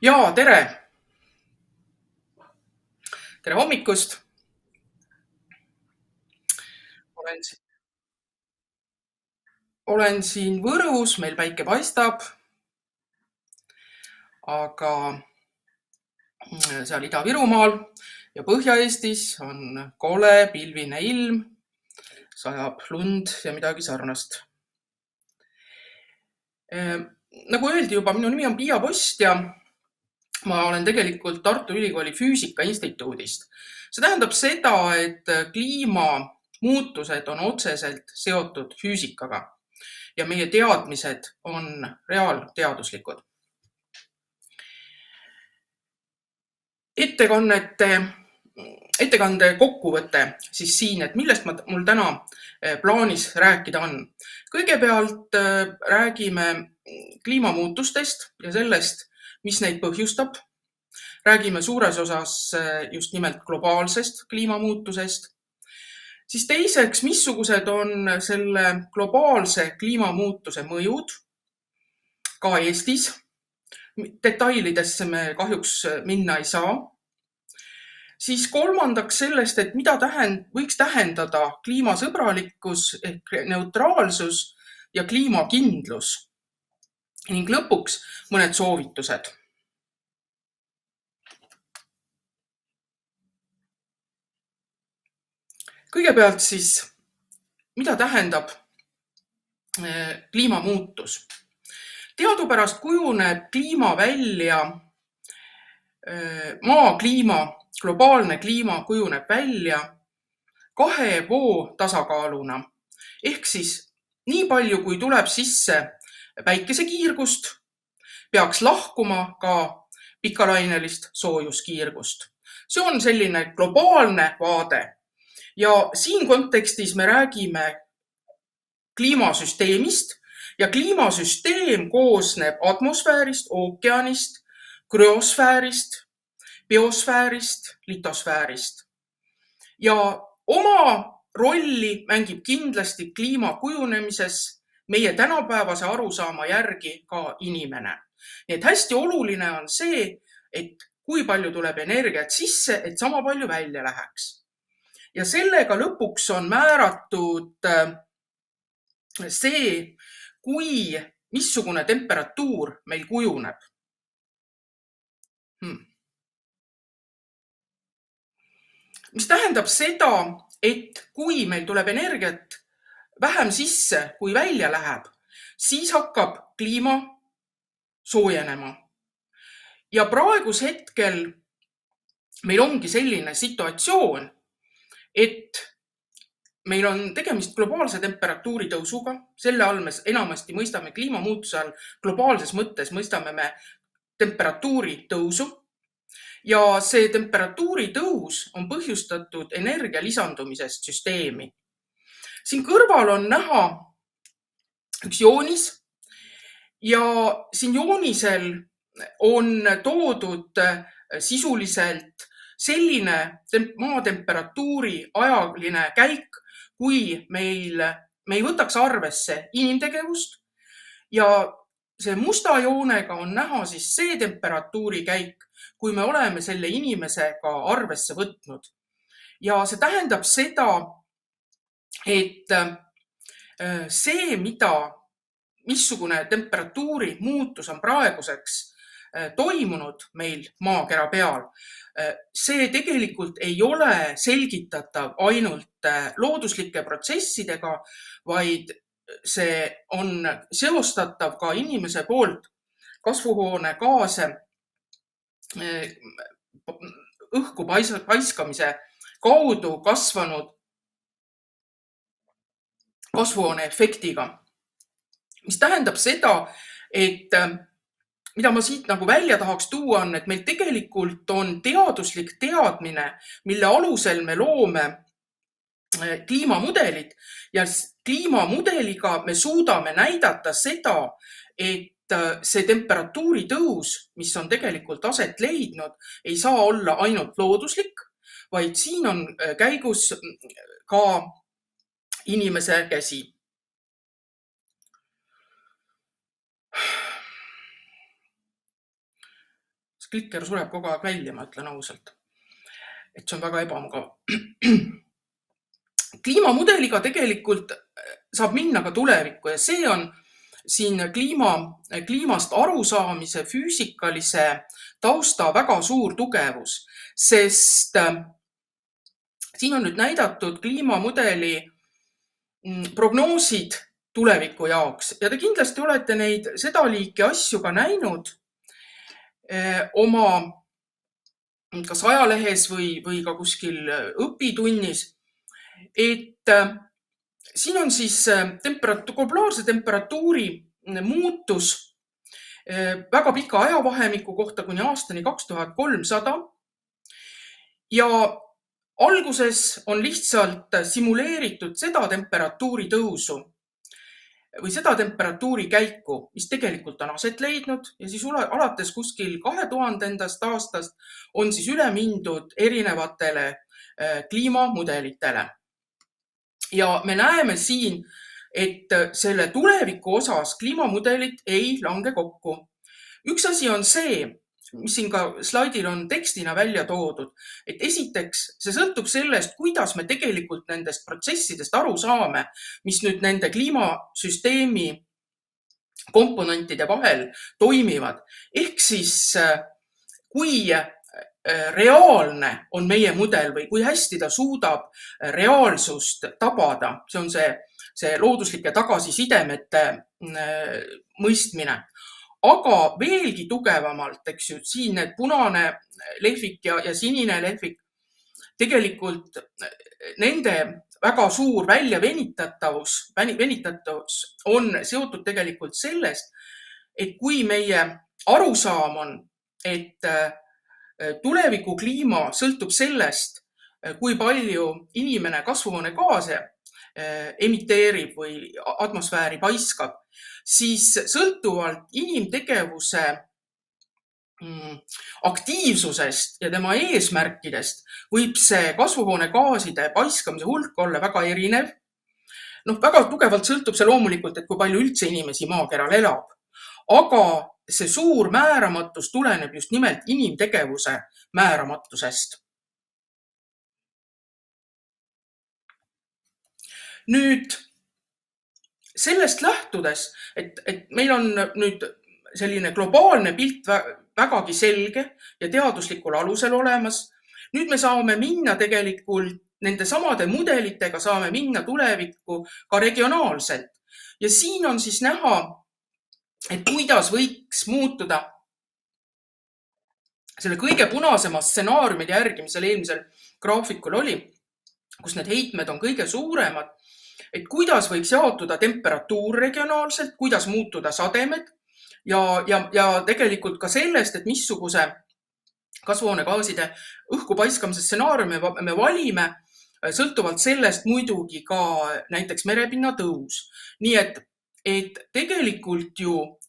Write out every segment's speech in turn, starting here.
Jaa, tere! Tere hommikust! Olen, olen siin Võrus, meil päike paistab, aga seal Ida-Virumaal ja Põhja-Eestis on kole pilvine ilm, sajab lund ja midagi sarnast. Nagu öeldi juba, minu nimi on Piia Post ja ma olen tegelikult Tartu Ülikooli Füüsika Instituudist. See tähendab seda, et kliimamuutused on otseselt seotud füüsikaga ja meie teadmised on reaalteaduslikud. Ettekande kokkuvõte siis siin, et millest mul täna plaanis rääkida on. Kõigepealt räägime kliimamuutustest ja sellest, mis neid põhjustab. Räägime suures osas just nimelt globaalsest kliimamuutusest. Siis teiseks, missugused on selle globaalse kliimamuutuse mõjud ka Eestis. Detailidesse me kahjuks minna ei saa. Siis kolmandaks sellest, et mida võiks tähendada kliimasõbralikkus ehk neutraalsus ja kliimakindlus. Ning lõpuks mõned soovitused. Kõigepealt siis, mida tähendab kliimamuutus? Teadupärast kujuneb kliima välja, maa kliima, globaalne kliima kujuneb välja kahe voo tasakaaluna. Ehk siis nii palju, kui tuleb sisse päikesekiirgust, peaks lahkuma ka pikalainelist soojuskiirgust. See on selline globaalne vaade. Ja siin kontekstis me räägime kliimasüsteemist ja kliimasüsteem koosneb atmosfäärist, ookeanist, krüosfäärist, biosfäärist, litosfäärist. Ja oma rolli mängib kindlasti kliima kujunemises meie tänapäevase arusaama järgi ka inimene. Nii et hästi oluline on see, et kui palju tuleb energiat sisse, et sama palju välja läheks. Ja sellega lõpuks on määratud see, missugune temperatuur meil kujuneb. Mis tähendab seda, et kui meil tuleb energiat vähem sisse, kui välja läheb, siis hakkab kliima soojenema. Ja praegus hetkel meil ongi selline situatsioon, et meil on tegemist globaalse temperatuuri tõusuga. Selle all me enamasti mõistame kliimamuutuse all, globaalses mõttes mõistame me temperatuuri tõusu. Ja see temperatuuri tõus on põhjustatud energia lisandumisest süsteemi. Siin kõrval on näha üks joonis ja siin joonisel on toodud sisuliselt selline maatemperatuuri ajaline käik, kui me ei võtaks arvesse inimtegevust ja see musta joonega on näha siis see temperatuuri käik, kui me oleme selle inimesega arvesse võtnud. Ja see tähendab seda, et see, missugune temperatuuri muutus on praeguseks toimunud meil maakera peal, see tegelikult ei ole selgitatav ainult looduslike protsessidega, vaid see on seostatav ka inimese poolt kasvuhoonegaase õhku paiskamise kaudu kasvanud kasvuhooneefektiga. Mis tähendab seda, et mida ma siit nagu välja tahaks tuua on, et meil tegelikult on teaduslik teadmine, mille alusel me loome kliimamudelid ja kliimamudeliga me suudame näidata seda, et see temperatuuri tõus, mis on tegelikult aset leidnud, ei saa olla ainult looduslik, vaid siin on käigus ka inimese käsi. klikker sureb kogu aeg välja, ma ütlen ausalt. Et see on väga ebamugav. Kliimamudeliga tegelikult saab minna ka tulevikku ja see on siin kliimast arusaamise füüsikalise tausta väga suur tugevus, sest siin on nüüd näidatud kliimamudeli prognoosid tuleviku jaoks ja te kindlasti olete neid seda liiki asju ka näinud oma kas ajalehes või ka kuskil õpitunnis, et siin on siis globaalse temperatuuri muutus väga pika ajavahemiku kohta kuni aastani 2300 ja alguses on lihtsalt simuleeritud seda temperatuuri tõusu või seda temperatuuri käiku, mis tegelikult on aset leidnud ja siis alates kuskil 2000. aastast on siis üle mindud erinevatele kliimamudelitele. Ja me näeme siin, et selle tuleviku osas kliimamudelid ei lange kokku. Üks asi on see, mis siin ka slaidil on tekstina välja toodud, et esiteks see sõltub sellest, kuidas me tegelikult nendest protsessidest aru saame, mis nüüd nende kliimasüsteemi komponentide vahel toimivad. Ehk siis, kui reaalne on meie mudel või kui hästi ta suudab reaalsust tabada, see on see looduslike tagasisidemete mõistmine. Aga veelgi tugevamalt, eks ju, siin need punane lehvik ja sinine lehvik, tegelikult nende väga suur väljavenitatavus on seotud tegelikult sellest, et kui meie arusaam on, et tuleviku kliima sõltub sellest, kui palju inimene kasvuhoonegaase emiteerib või atmosfääri paiskab, siis sõltuvalt inimtegevuse aktiivsusest ja tema eesmärkidest võib see kasvuhoonegaaside paiskamise hulk olla väga erinev. Väga tugevalt sõltub see loomulikult, et kui palju üldse inimesi maakeral elab. Aga see suur määramatus tuleneb just nimelt inimtegevuse määramatusest. Nüüd sellest lähtudes, et meil on nüüd selline globaalne pilt vägagi selge ja teaduslikul alusel olemas. Nüüd me saame minna tegelikult nende samade mudelitega saame minna tulevikku ka regionaalselt. Ja siin on siis näha, et kuidas võiks muutuda selle kõige punasema stsenaariumide järgi, mis seal eelmisel graafikul oli, kus need heitmed on kõige suuremad, et kuidas võiks jaotuda temperatuur regionaalselt, kuidas muutuda sademed ja tegelikult ka sellest, et missuguse kasvuhoonegaaside õhku paiskamise stsenaariumi me valime, sõltuvalt sellest muidugi ka näiteks merepinna tõus. Nii et tegelikult ju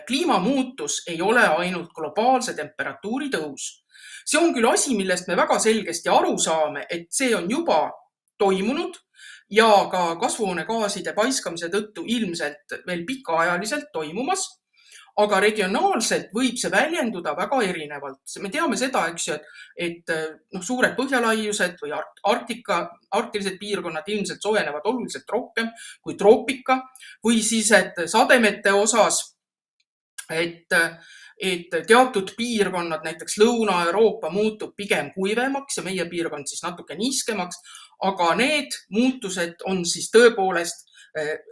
kliimamuutus ei ole ainult globaalse temperatuuri tõus. See on küll asi, millest me väga selgesti aru saame, et see on juba toimunud ja ka kasvuhoonegaaside paiskamise tõttu ilmselt veel pikaajaliselt toimumas, aga regionaalselt võib see väljenduda väga erinevalt. Me teame seda, eks ju, et suured põhjalaiused või arktilised piirkonnad ilmselt soojenevad oluliselt rohkem kui troopika või siis, et sademete osas, et teatud piirkonnad, näiteks Lõuna-Euroopa muutub pigem kuivemaks ja meie piirkond siis natuke niiskemaks, aga need muutused on siis tõepoolest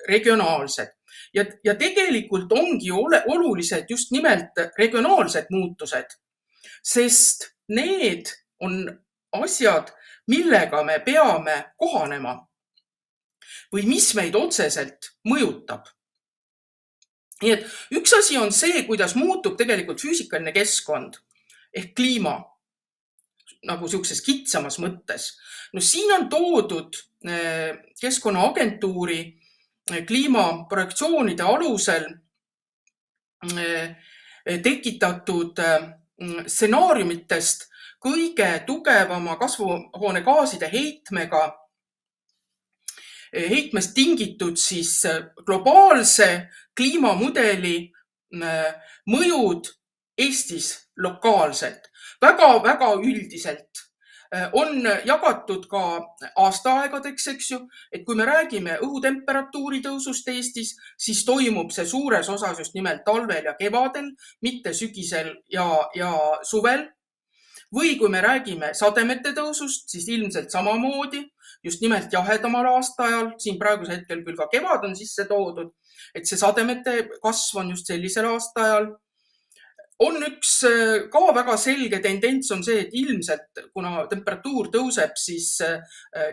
regionaalsed. Ja tegelikult ongi olulised just nimelt regionaalsed muutused, sest need on asjad, millega me peame kohanema või mis meid otseselt mõjutab. Nii et üks asi on see, kuidas muutub tegelikult füüsikaline keskkond ehk kliima nagu niisuguses kitsamas mõttes. Siin on toodud Keskkonnaagentuuri kliimaprojektsioonide alusel tekitatud stsenaariumitest kõige tugevama kasvuhoonegaaside heitmest tingitud siis globaalse kliimamudeli mõjud Eestis lokaalselt, väga-väga üldiselt on jagatud ka aastaaegadeks, eks ju, et kui me räägime õhutemperatuuri tõusust Eestis, siis toimub see suures osas just nimelt talvel ja kevadel, mitte sügisel ja suvel. Või kui me räägime sademete tõusust, siis ilmselt samamoodi, just nimelt jahedamal aastaajal, siin praegusel hetkel küll ka kevad on sisse toodud, et see sademete kasv on just sellisel aastaajal. On üks ka väga selge tendents on see, et ilmselt kuna temperatuur tõuseb, siis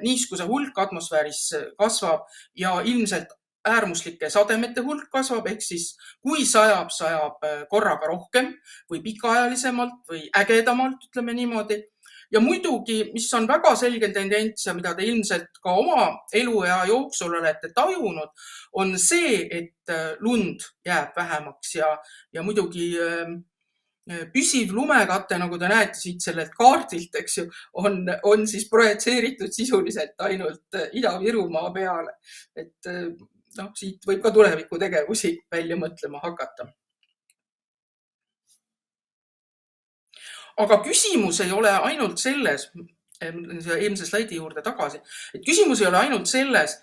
niiskuse hulk atmosfääris kasvab ja ilmselt äärmuslike sademete hulk kasvab, ehk siis kui sajab korraga rohkem või pikaajalisemalt või ägedamalt, ütleme niimoodi. Ja muidugi, mis on väga selge tendents ja mida te ilmselt ka oma eluea jooksul olete tajunud, on see, et lund jääb vähemaks ja muidugi püsiv lumekate, nagu te näete siit sellelt kaardilt, eks ju, on siis projitseeritud sisuliselt ainult Ida-Virumaa peale. Et siit võib ka tulevikutegevusi välja mõtlema hakata. Aga küsimus ei ole ainult selles, eelmise slaidi juurde tagasi, et küsimus ei ole ainult selles,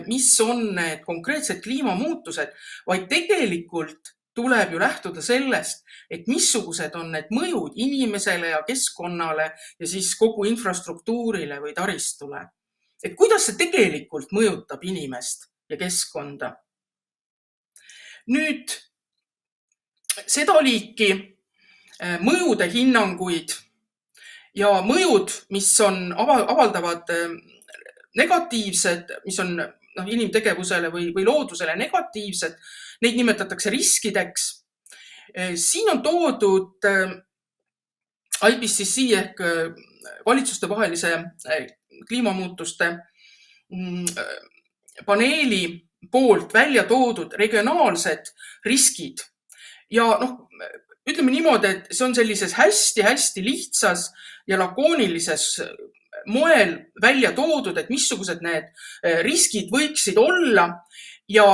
mis on need konkreetsed kliimamuutused, vaid tegelikult tuleb ju lähtuda sellest, et missugused on need mõjud inimesele ja keskkonnale ja siis kogu infrastruktuurile või taristule. Et kuidas see tegelikult mõjutab inimest ja keskkonda. Nüüd seda liiki mõjude hinnanguid ja mõjud, mis on avaldavad negatiivsed, mis on inimtegevusele või loodusele negatiivsed, neid nimetatakse riskideks. Siin on toodud IPCC ehk valitsuste vahelise kliimamuutuste paneeli poolt välja toodud regionaalsed riskid. Ja ütleme niimoodi, et see on sellises hästi-hästi lihtsas ja lakoonilises moel välja toodud, et missugused need riskid võiksid olla. Ja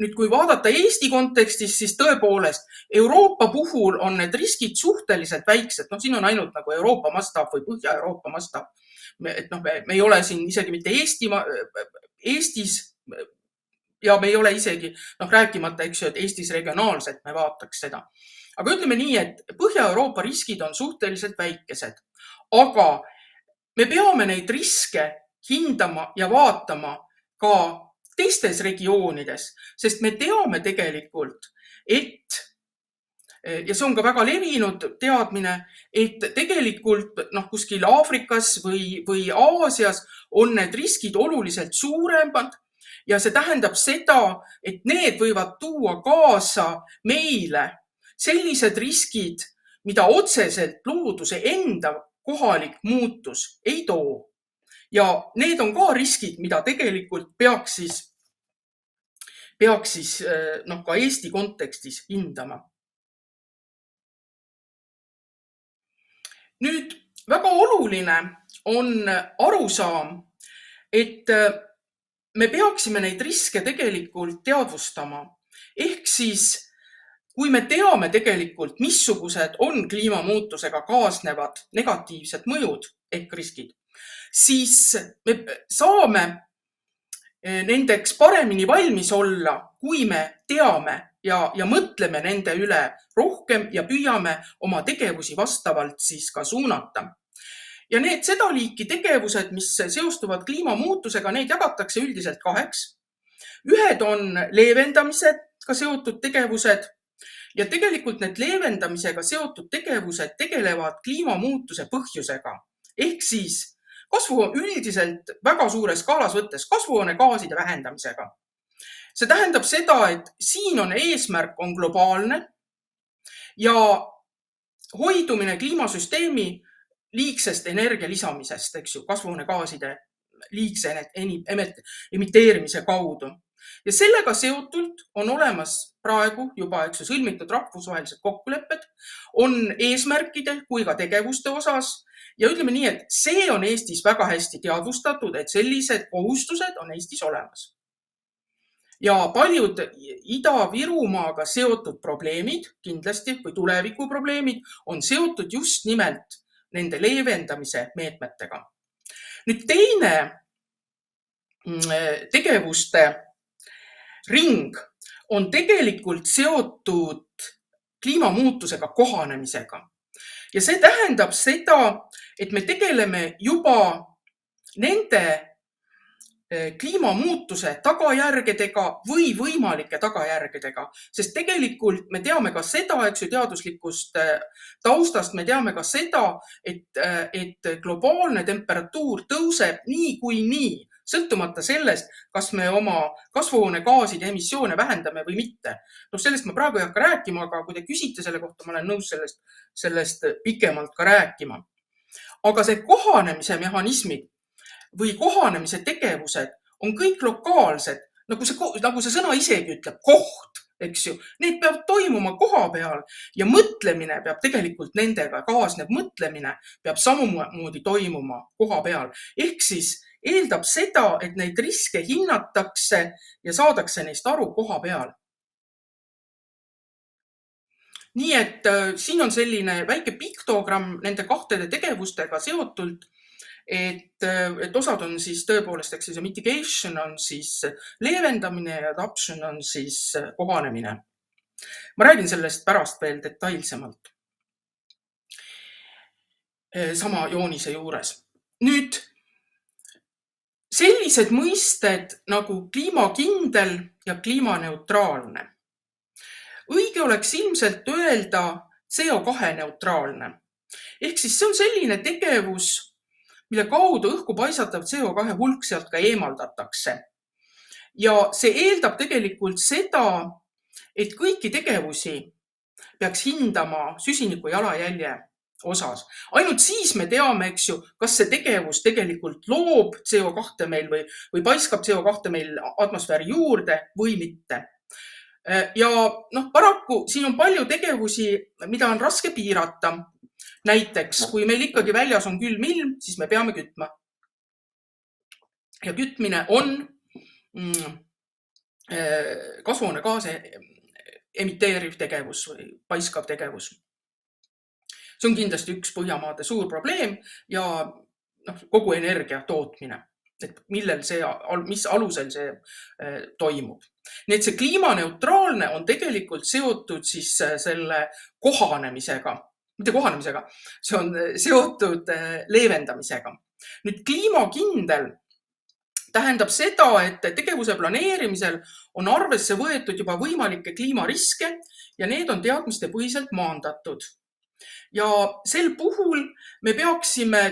nüüd, kui vaadata Eesti kontekstis, siis tõepoolest Euroopa puhul on need riskid suhteliselt väiksed. Siin on ainult nagu Euroopa mastaab või Põhja-Euroopa mastaab. Et me ei ole siin isegi mitte Eestis ja me ei ole isegi rääkimata, eks ju, et Eestis regionaalselt me vaataks seda. Aga ütleme nii, et Põhja-Euroopa riskid on suhteliselt väikesed, aga me peame neid riske hindama ja vaatama ka teistes regioonides, sest me teame tegelikult, et, ja see on ka väga levinud teadmine, et tegelikult kuskil Aafrikas või Aasias on need riskid oluliselt suuremad ja see tähendab seda, et need võivad tuua kaasa meile sellised riskid, mida otseselt looduse enda kohalik muutus ei too. Ja need on ka riskid, mida tegelikult peaks siis ka Eesti kontekstis hindama. Nüüd väga oluline on arusaam, et me peaksime neid riske tegelikult teadvustama. Ehk siis, kui me teame tegelikult, missugused on kliimamuutusega kaasnevad negatiivsed mõjud ehk riskid, siis me saame nendeks paremini valmis olla, kui me teame ja mõtleme nende üle rohkem ja püüame oma tegevusi vastavalt siis ka suunata. Ja need seda liiki tegevused, mis seostuvad kliimamuutusega, neid jagatakse üldiselt kaheks. Ühed on leevendamisega seotud tegevused ja tegelikult need leevendamisega seotud tegevused tegelevad kliimamuutuse põhjusega. Ehk siis üldiselt väga suures skaalas võttes kasvuhoonegaaside vähendamisega. See tähendab seda, et siin on eesmärk on globaalne ja hoidumine kliimasüsteemi liigsest energia lisamisest, eks ju, kasvuhoonegaaside liigse emiteerimise kaudu. Ja sellega seotult on olemas praegu juba sõlmitud rahvusvahelised kokkulepped, on eesmärkide kui ka tegevuste osas ja ütleme nii, et see on Eestis väga hästi teadvustatud, et sellised kohustused on Eestis olemas. ja paljud Ida-Virumaaga seotud probleemid kindlasti või tulevikuprobleemid on seotud just nimelt nende leevendamise meetmetega. Nüüd teine tegevuste ring on tegelikult seotud kliimamuutusega kohanemisega. Ja see tähendab seda, et me tegeleme juba nende kliimamuutuse tagajärgedega või võimalike tagajärgedega, sest tegelikult me teame ka seda, eks ju, teaduslikust taustast me teame ka seda, et globaalne temperatuur tõuseb niikuinii, sõltumata sellest, kas me oma kasvuhoonegaaside emissioone vähendame või mitte. Sellest ma praegu ei hakka rääkima, aga kui te küsite selle kohta, ma olen nõus sellest pikemalt ka rääkima. Aga see kohanemise mehhanismid või kohanemise tegevused on kõik lokaalsed, nagu see sõna isegi ütleb, koht, eks ju. Need peavad toimuma koha peal ja mõtlemine peab tegelikult nendega, kaasnev mõtlemine peab samamoodi toimuma koha peal. Ehk siis eeldab seda, et neid riske hinnatakse ja saadakse neist aru koha peal. Nii et siin on selline väike piktogramm nende kahtede tegevustega seotult, et osad on siis tõepoolest, eks see mitigation on siis leevendamine ja adaption on siis kohanemine. Ma räägin sellest pärast veel detailsemalt. Sama joonise juures. Nüüd, sellised mõisted nagu kliimakindel ja kliimaneutraalne. Õige oleks ilmselt öelda CO2 neutraalne. Ehk siis see on selline tegevus, mille kaudu õhku paisatav CO2 hulk sealt ka eemaldatakse. Ja see eeldab tegelikult seda, et kõiki tegevusi peaks hindama süsiniku jalajälje osas. Ainult siis me teame, eks ju, kas see tegevus tegelikult loob CO2 meil või paiskab CO2 meil atmosfääri juurde või mitte. Ja paraku siin on palju tegevusi, mida on raske piirata. Näiteks, kui meil ikkagi väljas on külm ilm, siis me peame kütma. Ja kütmine on kasvuhoonegaase emiteeriv tegevus või paiskav tegevus. See on kindlasti üks Põhjamaade suur probleem ja kogu energia tootmine, et mis alusel see toimub. Nii et see kliimaneutraalne on tegelikult seotud siis selle kohanemisega. Mitte kohanemisega, see on seotud leevendamisega. Nüüd kliimakindel tähendab seda, et tegevuse planeerimisel on arvesse võetud juba võimalikke kliimariske ja need on teadmistepõhiselt maandatud. Ja sel puhul me peaksime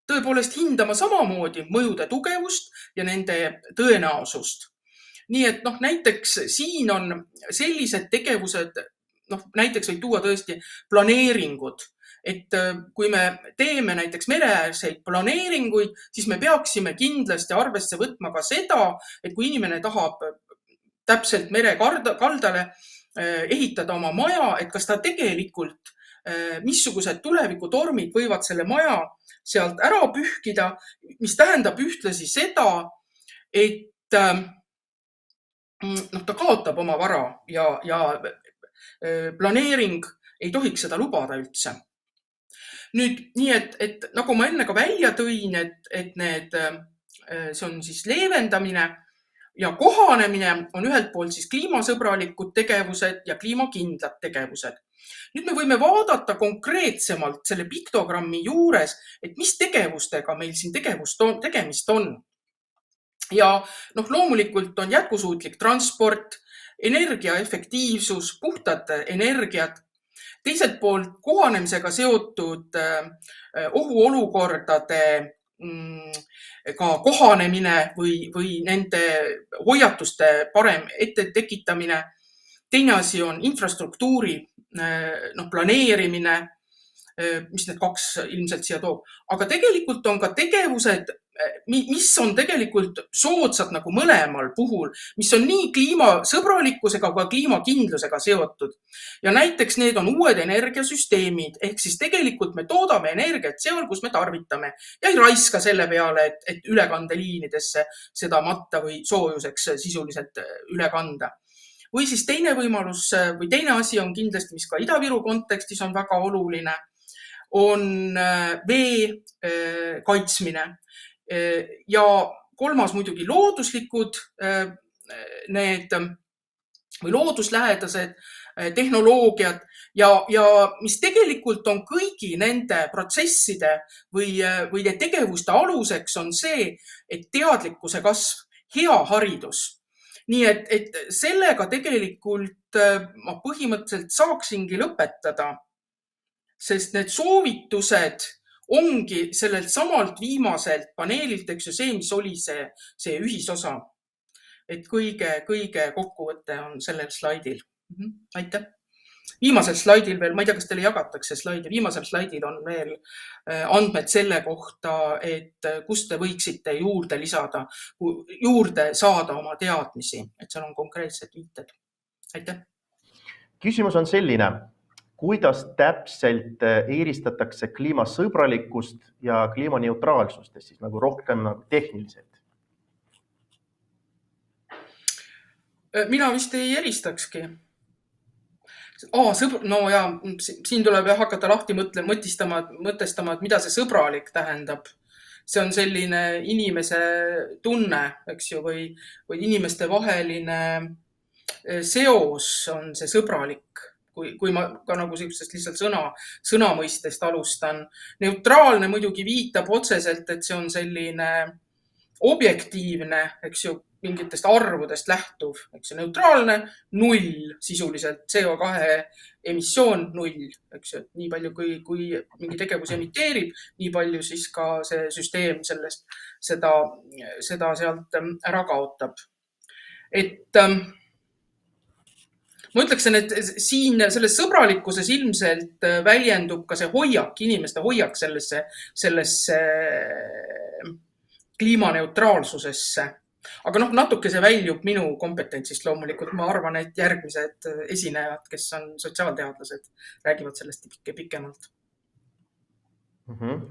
tõepoolest hindama samamoodi mõjude tugevust ja nende tõenäosust. Nii et näiteks siin on sellised tegevused, näiteks võib tuua tõesti planeeringud, et kui me teeme näiteks mereäärseid planeeringuid, siis me peaksime kindlasti arvesse võtma ka seda, et kui inimene tahab täpselt mere kaldale ehitada oma maja, et kas ta tegelikult, missugused tulevikutormid võivad selle maja sealt ära pühkida, mis tähendab ühtlasi seda, et ta kaotab oma vara ja planeering ei tohiks seda lubada üldse. Nüüd, nii et nagu ma enne ka välja tõin, et see on siis leevendamine ja kohanemine on ühelt poolt siis kliimasõbralikud tegevused ja kliimakindlad tegevused. Nüüd me võime vaadata konkreetsemalt selle piktogrammi juures, et mis tegevustega meil siin tegemist on. Ja loomulikult on jätkusuutlik transport, energiaefektiivsus, puhtad energiad, teiselt poolt kohanemisega seotud ohuolukordade ka kohanemine või nende hoiatuste parem ette tekitamine. Teine asi on infrastruktuuri planeerimine, mis need kaks ilmselt siia toob. Aga tegelikult on ka tegevused, mis on tegelikult soodsad nagu mõlemal puhul, mis on nii kliimasõbralikkusega kui kliimakindlusega seotud. Ja näiteks need on uued energiasüsteemid, ehk siis tegelikult me toodame energiat seal, kus me tarvitame ja ei raiska selle peale, et ülekandeliinidesse seda matta või soojuseks sisuliselt üle kanda. Või siis teine võimalus või teine asi on kindlasti, mis ka Ida-Viru kontekstis on väga oluline, on vee kaitsmine. Ja kolmas muidugi looduslikud need või looduslähedased tehnoloogiad ja mis tegelikult on kõigi nende protsesside või tegevuste aluseks on see, et teadlikkuse kasv, hea haridus. Nii et sellega tegelikult ma põhimõtteliselt saaksingi lõpetada, sest need soovitused ongi sellelt samalt viimaselt paneelilt, eks ju see, mis oli see ühisosa. Et kõige kokkuvõte on sellel slaidil. Aitäh. Viimasel slaidil veel, ma ei tea, kas teile jagatakse slaidi, viimasel slaidil on veel andmed selle kohta, et kust te võiksite juurde lisada, juurde saada oma teadmisi, et seal on konkreetsed viited. Aitäh. Küsimus on selline, kuidas täpselt eeristatakse kliimasõbralikkust ja kliimaneutraalsust, siis nagu rohkem nagu tehniliselt? Mina vist ei eristakski. No ja siin tuleb hakata lahti mõtestama, et mida see sõbralik tähendab. See on selline inimese tunne, eks ju, või inimeste vaheline seos on see sõbralik, kui ma ka nagu sellisest lihtsalt sõnamõistest alustan. Neutraalne muidugi viitab otseselt, et see on selline objektiivne, eks ju, mingitest arvudest lähtuv, eks ju, neutraalne, 0 sisuliselt, CO2 emissioon 0, eks ju, nii palju kui mingi tegevus emiteerib, nii palju siis ka see süsteem sellest, seda sealt ära kaotab. Et ma ütleksin, et siin selles sõbralikkuses ilmselt väljendub ka see hoiak, inimeste hoiak sellesse kliimaneutraalsusesse. Aga natuke see väljub minu kompetentsist loomulikult. Ma arvan, et järgmised esinejad, kes on sotsiaalteadlased, räägivad sellest pikemalt.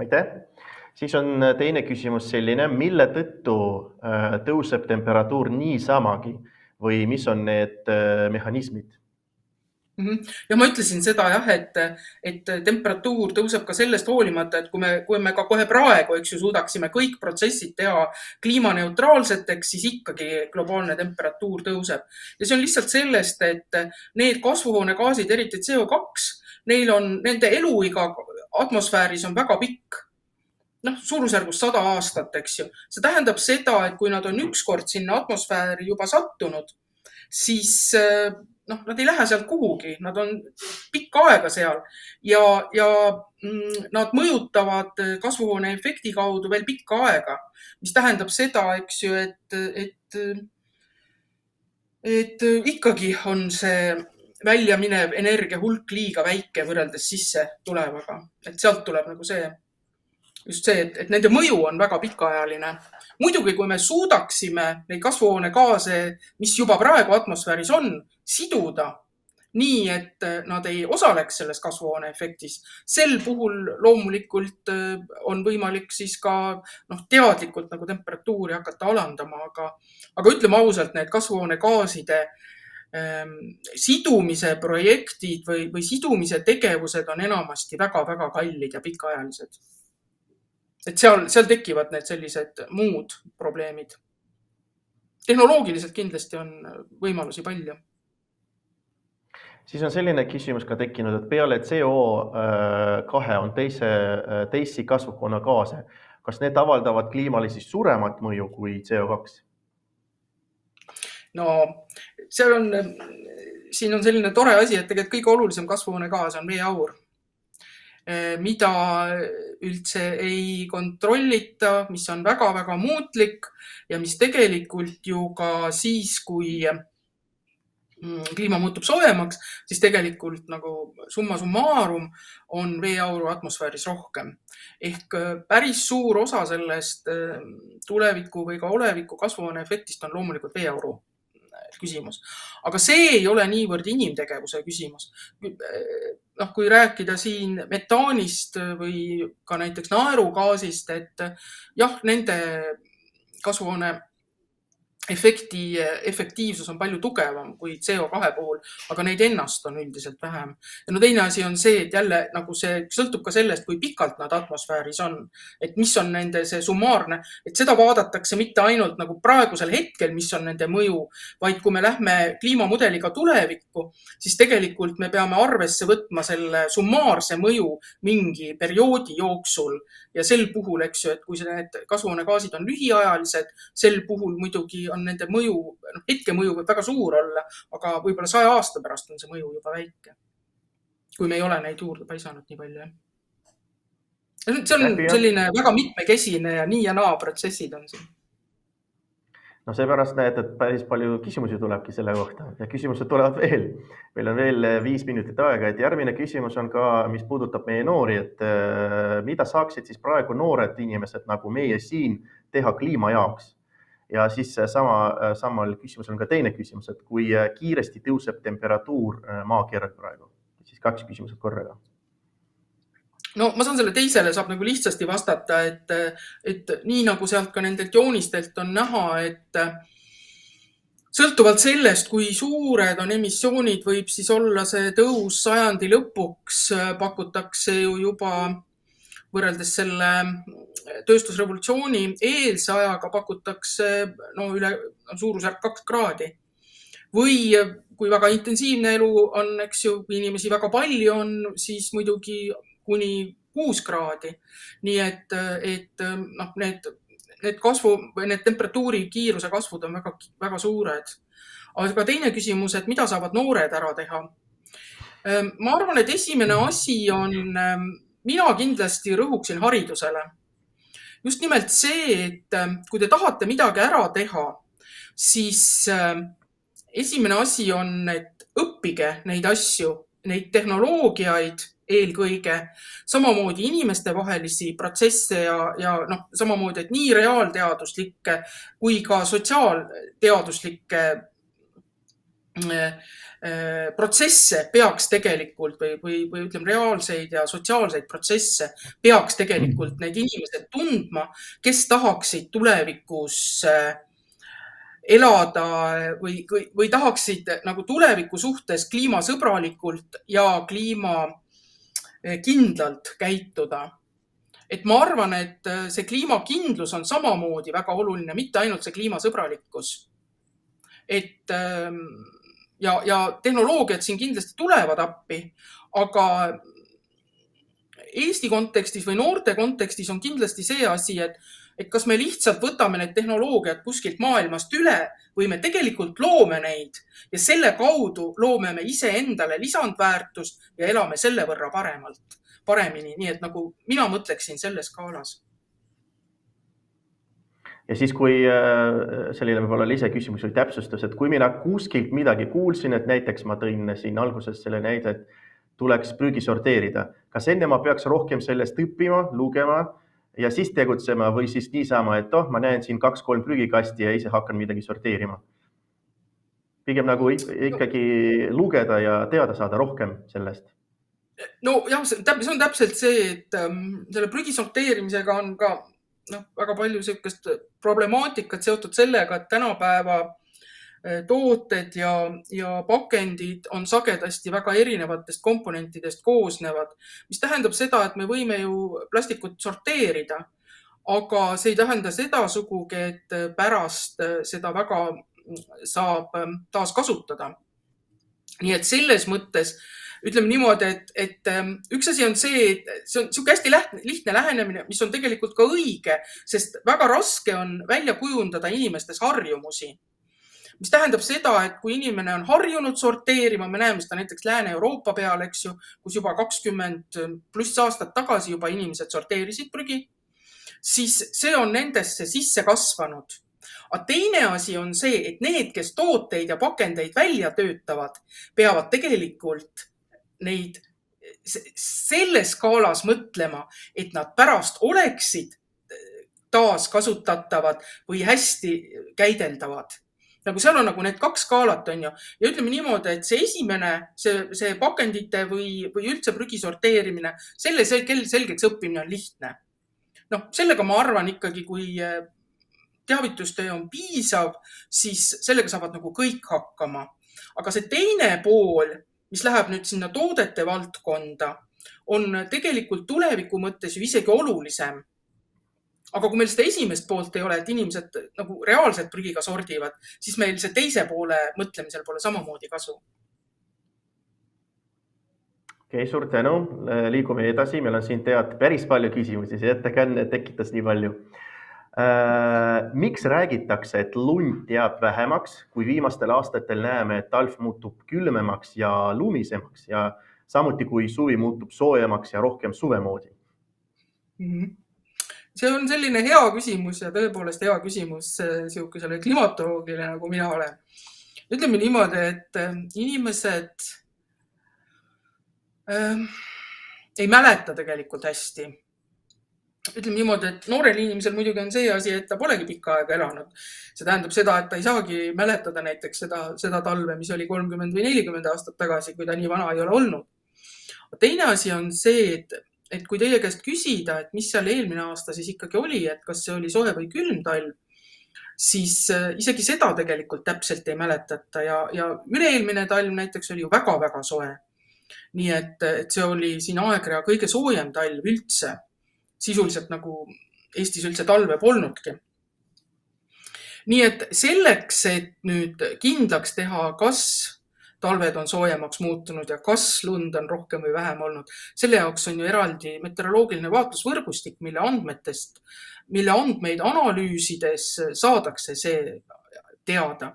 Aitäh. Siis on teine küsimus selline, mille tõttu tõuseb temperatuur niisamagi või mis on need mehhanismid? Ja ma ütlesin seda jah, et temperatuur tõuseb ka sellest hoolimata, et kui me ka kohe praegu, eks ju, suudaksime kõik protsessid teha kliimaneutraalseteks, siis ikkagi globaalne temperatuur tõuseb. Ja see on lihtsalt sellest, et need kasvuhoonegaasid, eriti CO2, nende eluiga atmosfääris on väga pikk. Suurusjärgus 100 aastat, eks ju. See tähendab seda, et kui nad on ükskord sinna atmosfääri juba sattunud, siis nad ei lähe sealt kuhugi, nad on pikka aega seal ja nad mõjutavad kasvuhooneefekti kaudu veel pikka aega, mis tähendab seda, eks ju, et ikkagi on see väljaminev energia hulk liiga väike võrreldes sisse tulevaga. Et sealt tuleb nagu just see, et nende mõju on väga pikaajaline. Muidugi, kui me suudaksime neid kasvuhoonegaase, mis juba praegu atmosfääris on, siduda nii, et nad ei osaleks selles kasvuhooneefektis, sel puhul loomulikult on võimalik siis ka teadlikult nagu temperatuuri hakata alandama, aga ütleme ausalt, need kasvuhoonegaaside sidumise projektid või sidumise tegevused on enamasti väga-väga kallid ja pikaajalised. Et seal tekivad need sellised muud probleemid. Tehnoloogiliselt kindlasti on võimalusi palju. Siis on selline küsimus ka tekkinud, et peale CO2 on teisi kasvuhoonegaase. Kas need avaldavad kliimale siis suuremat mõju kui CO2? No, siin on selline tore asi, et tegelikult kõige olulisem kasvuhoonegaas on veeaur, mida üldse ei kontrollita, mis on väga-väga muutlik ja mis tegelikult ju ka siis, kui kliima muutub soojemaks, siis tegelikult nagu summa summarum on veeauru atmosfääris rohkem. Ehk päris suur osa sellest tuleviku või ka oleviku kasvuhooneefektist on loomulikult veeauru küsimus. Aga see ei ole niivõrd inimtegevuse küsimus. Kui rääkida siin metaanist või ka näiteks naerugaasist, et jah, nende kasvuhoone efektiivsus on palju tugevam kui CO2 puhul, aga neid ennast on üldiselt vähem. Ja no teine asi on see, et jälle nagu see sõltub ka sellest, kui pikalt nad atmosfääris on, et mis on nende see summaarne, et seda vaadatakse mitte ainult nagu praegusel hetkel, mis on nende mõju, vaid kui me lähme kliimamudeliga tulevikku, siis tegelikult me peame arvesse võtma selle summaarse mõju mingi perioodi jooksul ja sel puhul, eks ju, et kui need kasvuhoonegaasid on lühiajalised, sel puhul muidugi on nende mõju, hetke mõju võib väga suur olla, aga võib-olla 100 aasta pärast on see mõju juba väike, kui me ei ole neid juurde paisanud nii palju. See on selline väga mitmekesine ja nii ja naa protsessid on siin. No seepärast näed, et päris palju küsimusi tulebki selle kohta ja küsimused tulevad veel. Meil on veel 5 minutit aega, et järgmine küsimus on ka, mis puudutab meie noori, et mida saaksid siis praegu noored inimesed nagu meie siin teha kliima jaoks? Ja siis samal küsimusel on ka teine küsimus, et kui kiiresti tõuseb temperatuur maakeral praegu? Siis 2 küsimused korraga. No ma saan selle teisele saab nagu lihtsasti vastata, et nii nagu sealt ka nendelt joonistelt on näha, et sõltuvalt sellest, kui suured on emissioonid, võib siis olla see tõus sajandi lõpuks, pakutakse ju juba võrreldes selle tööstusrevolutsiooni eelse ajaga pakutakse üle suurusjärk 2 kraadi. Või kui väga intensiivne elu on, eks ju, kui inimesi väga palju on, siis muidugi kuni 6 kraadi. Nii et need kasvu või need temperatuuri kiiruse kasvud on väga, väga suured. Aga teine küsimus, et mida saavad noored ära teha? Ma arvan, et esimene asi on, mina kindlasti rõhuksin haridusele. Just nimelt see, et kui te tahate midagi ära teha, siis esimene asi on, et õppige neid asju, neid tehnoloogiaid eelkõige, samamoodi inimeste vahelisi protsesse ja samamoodi, et nii reaalteaduslikke kui ka sotsiaalteaduslikke protsesse peaks tegelikult või ütleme reaalseid ja sotsiaalseid protsesse peaks tegelikult need inimesed tundma, kes tahaksid tulevikus elada või tahaksid nagu tuleviku suhtes kliimasõbralikult ja kliimakindlalt käituda. Et ma arvan, et see kliimakindlus on samamoodi väga oluline, mitte ainult see kliimasõbralikkus. Et ja tehnoloogiad siin kindlasti tulevad appi, aga Eesti kontekstis või noorte kontekstis on kindlasti see asi, et kas me lihtsalt võtame need tehnoloogiad kuskilt maailmast üle või me tegelikult loome neid ja selle kaudu loome me ise endale lisandväärtust ja elame selle võrra paremini. Nii et nagu mina mõtleksin selles skaalas. Ja siis kui selline võib-olla liseküsimus või täpsustus, et kui mina kuskilt midagi kuulsin, et näiteks ma tõin siin alguses selle näide, et tuleks prügi sorteerida. Kas enne ma peaks rohkem sellest õppima, lugema ja siis tegutsema või siis niisama, et ma näen siin 2-3 prügikasti ja ise hakkan midagi sorteerima? Pigem nagu ikkagi lugeda ja teada saada rohkem sellest. No jah, see on täpselt see, et selle prügi sorteerimisega on ka väga palju sellist problemaatikat seotud sellega, et tänapäeva tooted ja pakendid on sagedasti väga erinevatest komponentidest koosnevad, mis tähendab seda, et me võime ju plastikut sorteerida, aga see ei tähenda seda sugugi, et pärast seda väga saab taas kasutada. Nii et selles mõttes ütleme niimoodi, et üks asi on see, et see on hästi lihtne lähenemine, mis on tegelikult ka õige, sest väga raske on välja kujundada inimestes harjumusi. Mis tähendab seda, et kui inimene on harjunud sorteerima, me näeme seda näiteks Lääne-Euroopa peal, eks ju, kus juba 20+ aastat tagasi juba inimesed sorteerisid prügi, siis see on nendesse sisse kasvanud. Aga teine asi on see, et need, kes tooteid ja pakendeid välja töötavad, peavad tegelikult neid selles skaalas mõtlema, et nad pärast oleksid taaskasutatavad või hästi käideldavad. Nagu seal on nagu need kaks skaalat, on ju. Ja ütleme niimoodi, et see esimene, see pakendite või üldse prügi sorteerimine, selle selgeks õppimine on lihtne. Sellega ma arvan ikkagi, kui teavitustöö on piisav, siis sellega saavad nagu kõik hakkama. Aga see teine pool, mis läheb nüüd sinna toodete valdkonda, on tegelikult tuleviku mõttes ju isegi olulisem. Aga kui meil seda esimest poolt ei ole, et inimesed nagu reaalselt prügiga sordivad, siis meil see teise poole mõtlemisel pole samamoodi kasu. Okei, suur tänu. Liigume edasi. Meil on siin päris palju küsimusi. See ettekanne tekitas nii palju. Miks räägitakse, et lund jääb vähemaks, kui viimastel aastatel näeme, et talv muutub külmemaks ja lumisemaks ja samuti kui suvi muutub soojemaks ja rohkem suve moodi? See on selline hea küsimus ja tõepoolest hea küsimus siukesele klimatoloogile, nagu mina olen. Ütleme niimoodi, et inimesed ei mäleta tegelikult hästi. Ütleme niimoodi, et noorel inimesel muidugi on see asi, et ta polegi pikka aega elanud. See tähendab seda, et ta ei saagi mäletada näiteks seda talve, mis oli 30 või 40 aastat tagasi, kui ta nii vana ei ole olnud. Teine asi on see, et kui teie käest küsida, et mis seal eelmine aasta siis ikkagi oli, et kas see oli soe või külm talv, siis isegi seda tegelikult täpselt ei mäletata ja üle-eelmine talv näiteks oli ju väga-väga soe. Nii et see oli siin aegrea kõige soojem talv üldse. Sisuliselt nagu Eestis üldse talve polnudki. Nii et selleks, et nüüd kindlaks teha, kas talved on soojemaks muutunud ja kas lund on rohkem või vähem olnud, selle jaoks on ju eraldi meteoroloogiline vaatlusvõrgustik, mille andmeid analüüsides saadakse see teada.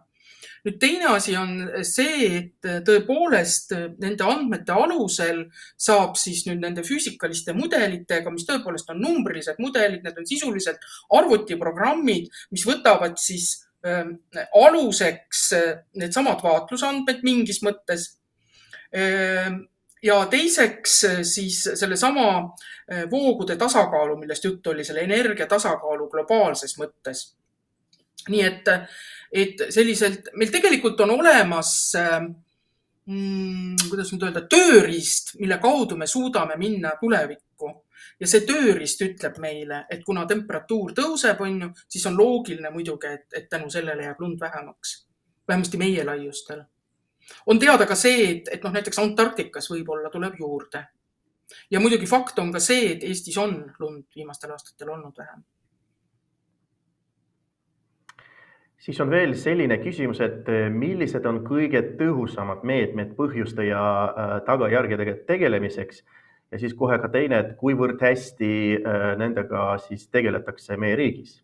Nüüd teine asi on see, et tõepoolest nende andmete alusel saab siis nüüd nende füüsikaliste mudelitega, mis tõepoolest on numbrilised mudelid, need on sisuliselt arvutiprogrammid, mis võtavad siis aluseks need samad vaatlusandmed mingis mõttes. Ja teiseks siis selle sama voogude tasakaalu, millest juttu oli, selle energia tasakaalu globaalses mõttes. Nii et selliselt, meil tegelikult on olemas, kuidas nüüd öelda, tööriist, mille kaudu me suudame minna tulevikku. Ja see tööriist ütleb meile, et kuna temperatuur tõuseb, siis on loogiline muidugi, et tänu sellele jääb lund vähemaks. Vähemasti meie laiustel. On teada ka see, et näiteks Antarktikas võib-olla tuleb juurde. Ja muidugi fakt on ka see, et Eestis on lund viimastel aastatel olnud vähem. Siis on veel selline küsimus, et millised on kõige tõhusamad meetmed põhjuste ja tagajärgedega tegelemiseks ja siis kohe ka teine, et kuivõrd hästi nendega siis tegeletakse meie riigis?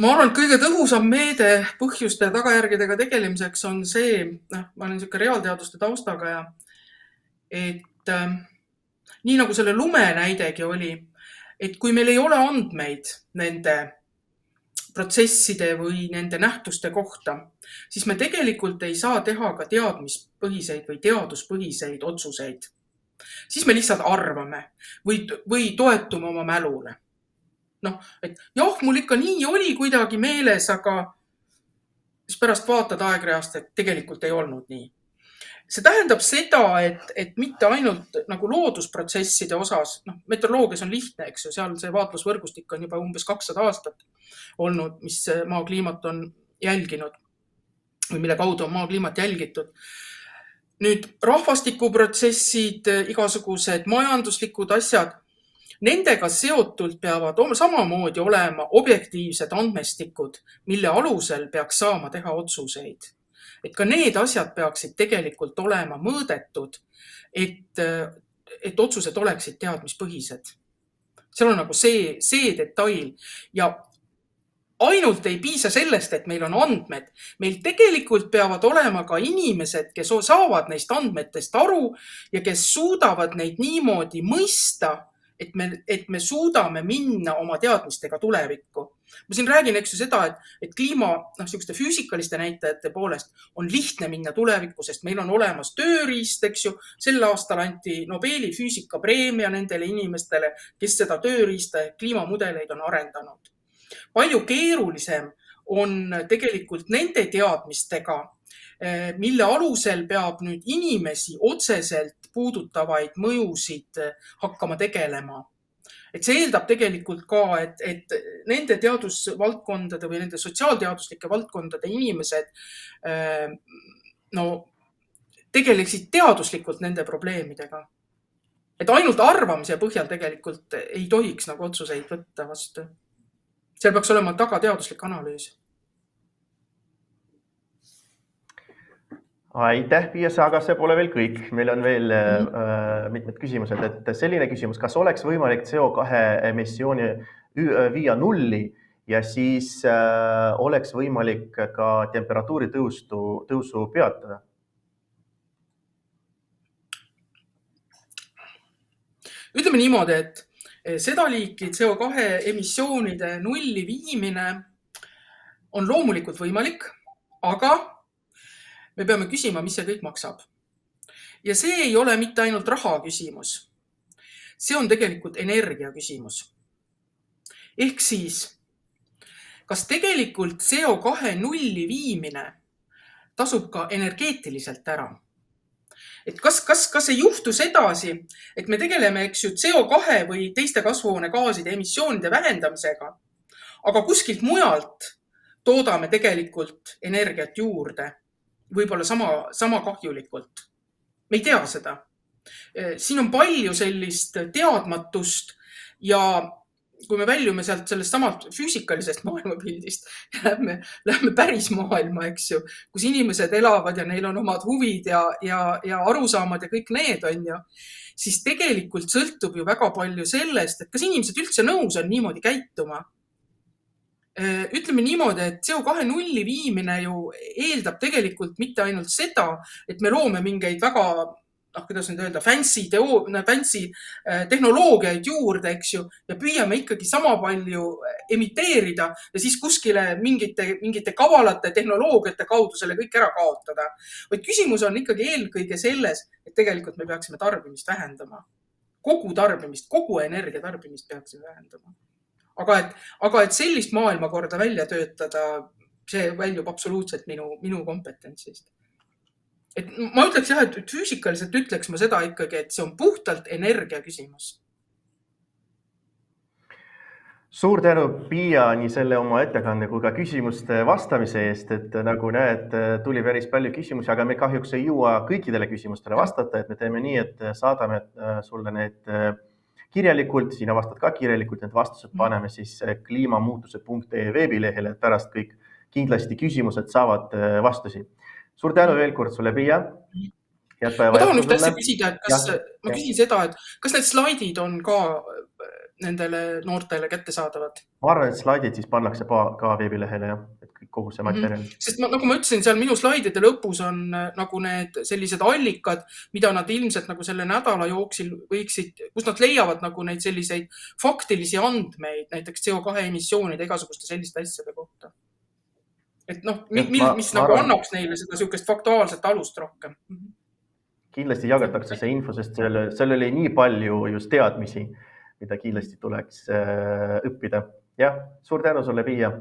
Ma arvan, et kõige tõhusam meede põhjuste ja tagajärgedega tegelemiseks on see, ma olen siuke reaalteaduste taustaga ja et nii nagu selle lume näidegi oli, et kui meil ei ole andmeid nende protsesside või nende nähtuste kohta, siis me tegelikult ei saa teha ka teadmispõhiseid või teaduspõhiseid otsuseid. Siis me lihtsalt arvame või toetume oma mälule. Et jah, mul ikka nii oli kuidagi meeles, aga siis pärast vaatad aegreast, et tegelikult ei olnud nii. See tähendab seda, et mitte ainult nagu loodusprotsesside osas, meteoroloogias on lihtne, eks ju, seal see vaatlusvõrgustik on juba umbes 200 aastat olnud, mis maakliimat on jälginud või mille kaudu on maakliimat jälgitud. Nüüd rahvastikuprotsessid, igasugused majanduslikud asjad, nendega seotult peavad samamoodi olema objektiivsed andmestikud, mille alusel peaks saama teha otsuseid. Et ka need asjad peaksid tegelikult olema mõõdetud, et otsused oleksid teadmispõhised. Seal on nagu see detail ja ainult ei piisa sellest, et meil on andmed. Meil tegelikult peavad olema ka inimesed, kes saavad neist andmetest aru ja kes suudavad neid niimoodi mõista, et me suudame minna oma teadmistega tulevikku. Ma siin räägin, eks ju seda, et kliima, selliseste füüsikaliste näitajate poolest on lihtne minna tulevikku, sest meil on olemas tööriist, eks ju. Sel aastal anti Nobeli füüsikapreemia nendele inimestele, kes seda tööriista ja kliimamudeleid on arendanud. Palju keerulisem on tegelikult nende teadmistega, mille alusel peab nüüd inimesi otseselt puudutavaid mõjusid hakkama tegelema. Et see eeldab tegelikult ka, et nende teadusvaldkondade või nende sotsiaalteaduslike valdkondade inimesed tegeleksid teaduslikult nende probleemidega. Et ainult arvamise põhjal tegelikult ei tohiks nagu otsuseid võtta vastu. Seal peaks olema taga teaduslik analüüs. Aitäh, Piia, aga see pole veel kõik. Meil on veel mitmed küsimused. Et selline küsimus, kas oleks võimalik CO2 emissiooni viia nulli ja siis oleks võimalik ka temperatuuri tõusu peatada? Ütleme niimoodi, et seda liiki CO2 emissioonide nulli viimine on loomulikult võimalik, aga me peame küsima, mis see kõik maksab. Ja see ei ole mitte ainult raha küsimus. See on tegelikult energia küsimus. Ehk siis, kas tegelikult CO2 nulli viimine tasub ka energeetiliselt ära? Et kas ei juhtu sedasi, et me tegeleme, eks ju, CO2 või teiste kasvuhoonegaaside emissioonide vähendamisega, aga kuskilt mujalt toodame tegelikult energiat juurde, võib-olla sama kahjulikult. Me ei tea seda. Siin on palju sellist teadmatust ja kui me väljume sellest samalt füüsikalisest maailmapildist, lähme päris maailma, eks ju, kus inimesed elavad ja neil on omad huvid ja arusaamad ja kõik need on ju, siis tegelikult sõltub ju väga palju sellest, et kas inimesed üldse nõus on niimoodi käituma. Ütleme niimoodi, et CO2 nulli viimine ju eeldab tegelikult mitte ainult seda, et me loome mingeid väga kuidas nüüd öelda, fancy tehnoloogiaid juurde, eks ju, ja püüame ikkagi sama palju emiteerida ja siis kuskile mingite kavalate tehnoloogiate kaudu selle kõik ära kaotada. Vaid küsimus on ikkagi eelkõige selles, et tegelikult me peaksime tarbimist vähendama. Kogu energia tarbimist peaksime vähendama. Aga et sellist maailmakorda välja töötada, see väljub absoluutselt minu kompetentsist. Et ma ütleks jah, et füüsikaliselt ütleks ma seda ikkagi, et see on puhtalt energia küsimus. Suur tänu, Piia, nii selle oma ettekande kui ka küsimuste vastamise eest, et nagu näed, tuli päris palju küsimusi, aga me kahjuks ei jõua kõikidele küsimustele vastata, et me teeme nii, et saadame sulle need kirjalikult, sina vastad ka kirjalikult, need vastused paneme siis kliimamuutuse.ee veebilehele, et pärast kõik kindlasti küsimused saavad vastusi. Suur tänu veel kord sulle, Piia. Ma tahan ühte asja küsida, et ma küsin seda, et kas need slaidid on ka nendele noortele kättesaadavad? Ma arvan, et slaidid siis pannakse ka veebilehele, et kogu see materjal. Sest nagu ma ütlesin, seal minu slaidide lõpus on nagu need sellised allikad, mida nad ilmselt nagu selle nädala jooksil võiksid, kus nad leiavad nagu neid selliseid faktilisi andmeid, näiteks CO2 emissioonide igasuguste selliste asjade kohta. Et mis nagu annaks neile seda sihukest faktuaalset alust rohkem. Kindlasti jagatakse see info, sest seal oli nii palju just teadmisi, mida kindlasti tuleks õppida. Jah, suur tänu sulle, Piia.